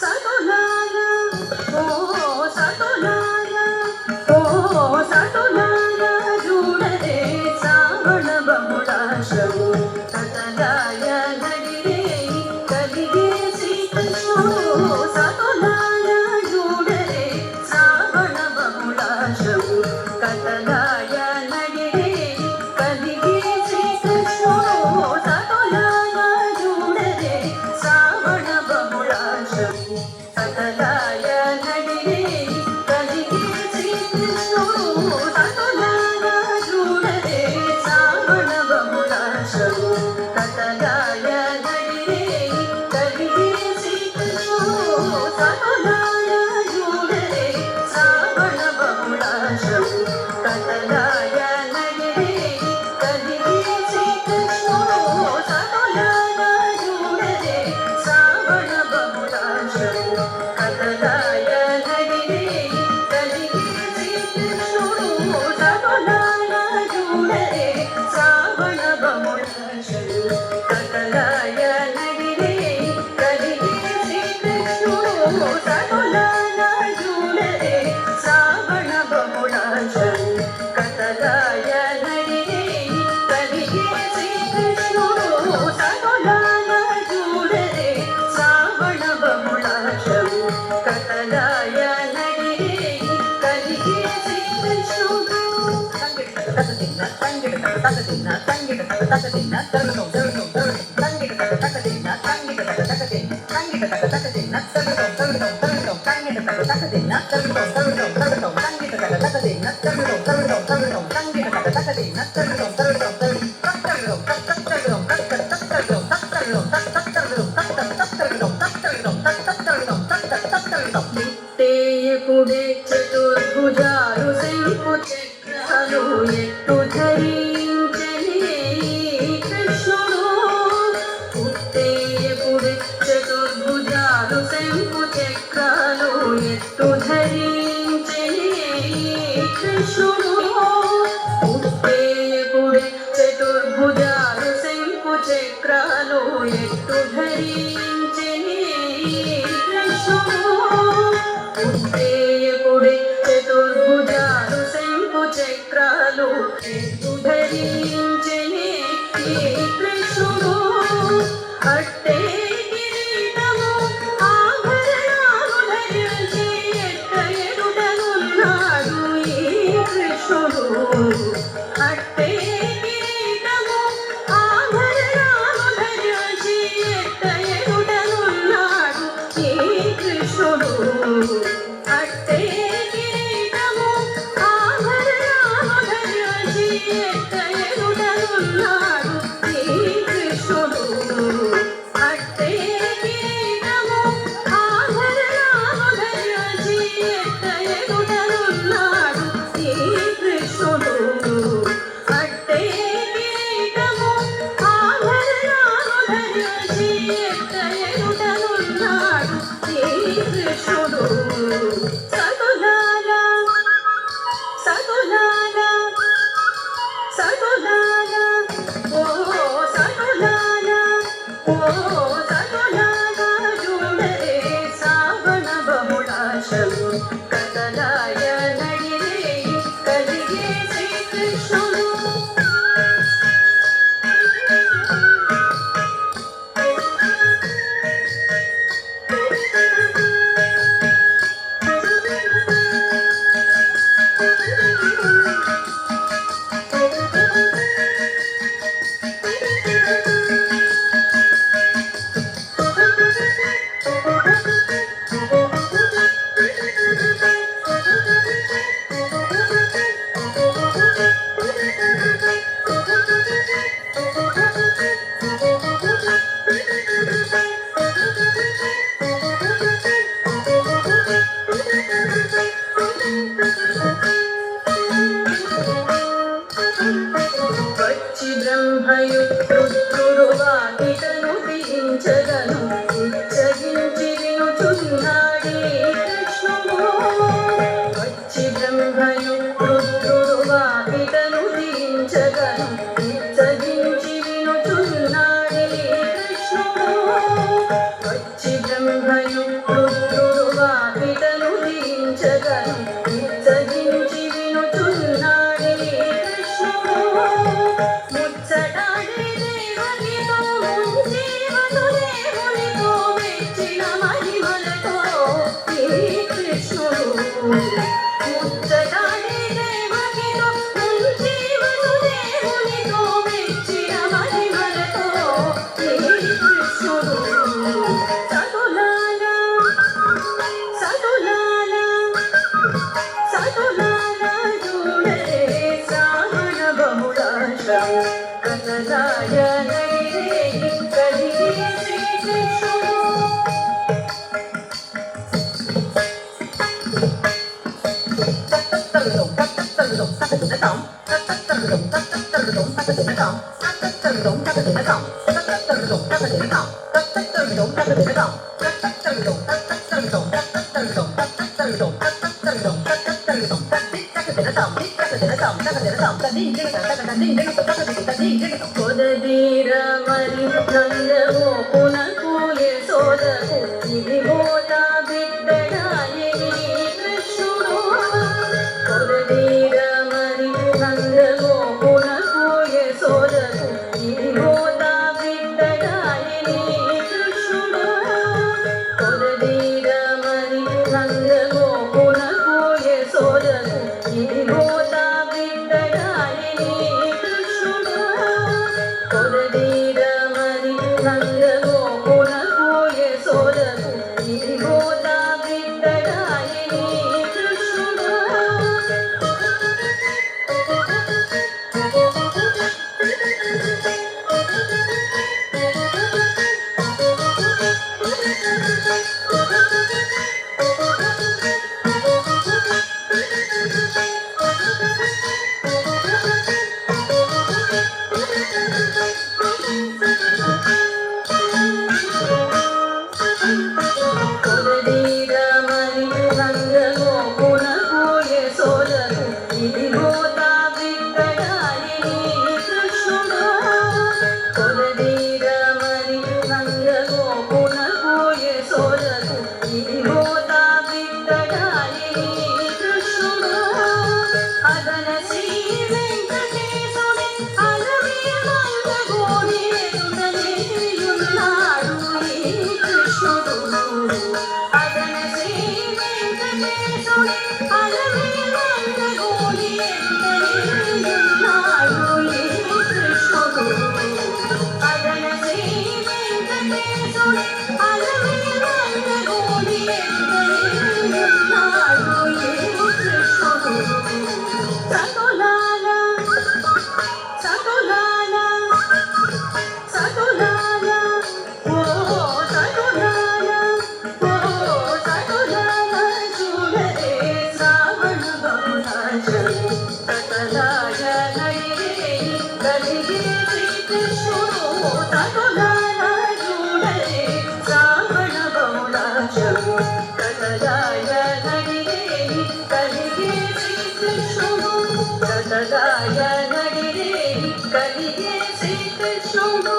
సతులాయ ఓ సతులాయ ఓ సతులాయ జూడరే శ్రావణ బహుళాశము సతలాయ నడిరే కలిగే శ్రీకృష్ణుడు సతులాయ జూడరే శ్రావణ బహుళాశము కతలాయ నడిరే కలిగే శ్రీకృష్ణుడు సతులాయ జూడరే శ్రావణ బహుళాశము సతలాయ నడిరే కలిగే శ్రీకృష్ణుడు సతులాయ జూడరే శ్రావణ బహుళాశము కతలాయ నడిరే కలిగే శ్రీకృష్ణుడు సతులాయ జూడరే శ్రావణ బహుళాశము కతలాయ నడిరే కలిగే శ్రీకృష్ణుడు సతులాయ జూడరే శ్రావణ బహుళాశము కతలాయ నడిరే కలిగే శ్రీకృష్ణుడు సతులాయ జూడరే శ్రావణ బహుళాశము కతలాయ నడిరే కలిగే శ్రీకృష్ణుడు సతులాయ జూడరే శ్రావణ బహుళాశము కతలాయ నడిరే కలిగే శ్రీకృష్ణుడు సతులాయ జూడరే శ్రావణ బహుళాశము కతలాయ నడిరే కలిగే శ్రీకృష్ణుడు ముత్తేయకుడే చతుర్భుజాలు శంకు చక్రాలు ఎట్టు ధరించనే కృష్ణుడు ముత్తేయకుడే చతుర్భుజాలు శంకు చక్రాలు ఎట్టు ధరించనే కృష్ణుడు ముత్తేయకుడే చతుర్భుజాలు శంకు చక్రాలు ఎట్టు ధరించనే కృష్ణుడు ముత్తేయకుడే చతుర్భుజాలు శంకు చక్రాలు ఎట్టు ధరించనే కృష్ణుడు అట్టే కిరీటము ఆభరణాలు ధరించి ఎట్ట ఎదుటనున్నాడు ఈ కృష్ణుడు అట్టే కిరీటము ఆభరణాలు ధరించి ఎట్ట ఎదుటనున్నాడు ఈ కృష్ణుడు అట్టే కిరీటము ఆభరణాలు ధరించి ఎట్ట ఎదుటనున్నాడు ఈ కృష్ణుడు అట్టే కిరీటము ఆభరణాలు ధరించి ఎట్ట ఎదుటనున్నాడు ఈ కృష్ణుడు అట్టే కిరీటము ఆభరణాలు ధరించి ఎట్ట ఎదుటనున్నాడు ఈ కృష్ణుడు సతులాయ సతులాయ సతులాయ ఓ సతులాయ ఓ సతులాయ జూడరే శ్రావణ బహుళాశము కతలాయ నడిరే కలిగే శ్రీకృష్ణుడు వచ్చి బ్రహ్మయు రుద్రుడు వాకిటను బిగించగను ఉచ్చరించి వినుచున్నాడు కొదదీర మరి నందవో పునకు యశోదకు ఇదిగోత బిడ్డడాయని కృష్ణుడు కొదదీర మరి నందవో పునకు యశోదకు ఇదిగోత బిడ్డడాయని కృష్ణుడు కొదదీర మరి నందవో పునకు యశోదకు ఇదిగోత బిడ్డడాయని కృష్ణుడు కొదదీర మరి నందవో పునకు యశోదకు ఇదిగోత బిడ్డడాయని కృష్ణుడు కొదదీర మరి నందవో పునకు యశోదకు ఇదిగోత బిడ్డడాయని కృష్ణుడు కొదదీర మరి నందవో పునకు యశోదకు ఇదిగోత బిడ్డడాయని కృష్ణుడు అదన శ్రీ వెంకటేశుని అలవి మంగగోడి ఎదుటనేయున్నాడు ఈ కృష్ణుడు అదన శ్రీ వెంకటేశుని అలవి మంగగోడి ఎదుటనేయున్నాడు ఈ కృష్ణుడు అదన శ్రీ వెంకటేశుని అలవి మంగగోడి ఎదుటనేయున్నాడు ఈ కృష్ణుడు సకులాల సకులాల సకులాల ఓ సకులాల ఓ సకులాల చూడరే శ్రావణ బహుళాశం సకలాయ నడిరే కలిగే శ్రీకృష్ణుడు సకులాల చూడరే శ్రావణ బహుళాశం సకలాయ నడిరే కలిగే శ్రీకృష్ణుడు సకలాయ నడిరే కలిగే శ్రీకృష్ణుడు